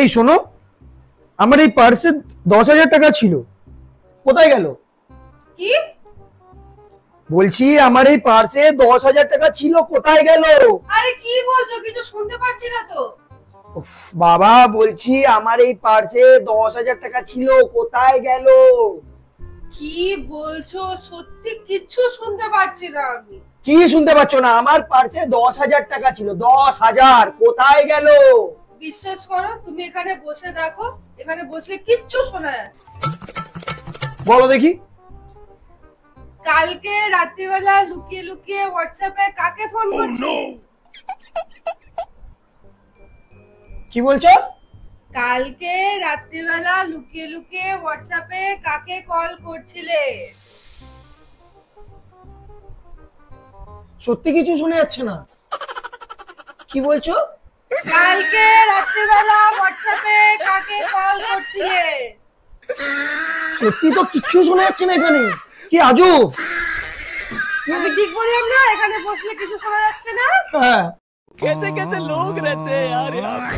এই শোনো, আমার এই পার্সে 10,000 টাকা ছিল, কোথায় গেল? কি বলছি আমার এই পার্সে 10,000 টাকা ছিল, কোথায় গেল? আরে কি বলছো, কিছু শুনতে পাচ্ছি না তো। উফ, বাবা বলছি আমার এই পার্সে 10,000 টাকা ছিল, কোথায় গেল? কি বলছো, সত্যি কিছু শুনতে পাচ্ছি না আমি। কি শুনতে পাচ্ছ না? আমার পার্সে 10,000 টাকা ছিল, 10,000 কোথায় গেল? বিশ্বাস করো, তুমি এখানে বসে দেখো, এখানে বসলে কিচ্ছু শোনা যায় না। বলো দেখি। কালকে রাত্রিবেলা লুকিয়ে লুকিয়ে হোয়াটসঅ্যাপে কাকে ফোন করছো? কি বলছো? কালকে রাত্রিবেলা লুকিয়ে লুকিয়ে হোয়াটসঅ্যাপে কাকে কল করছিলে? সত্যি কিছু শুনে যাচ্ছে না। কি বলছো? কালকে রাত্রিবেলা হোয়াটসঅ্যাপে কাকে কল করছিলে? সত্যি তো কিচ্ছু শোনা যাচ্ছে না এখানে, কি আজব। আমি ঠিক বললাম না, এখানে বসলে কিছু শোনা যাচ্ছে না? হ্যাঁ, कैसे कैसे लोग रहते हैं यार यहाँ पे।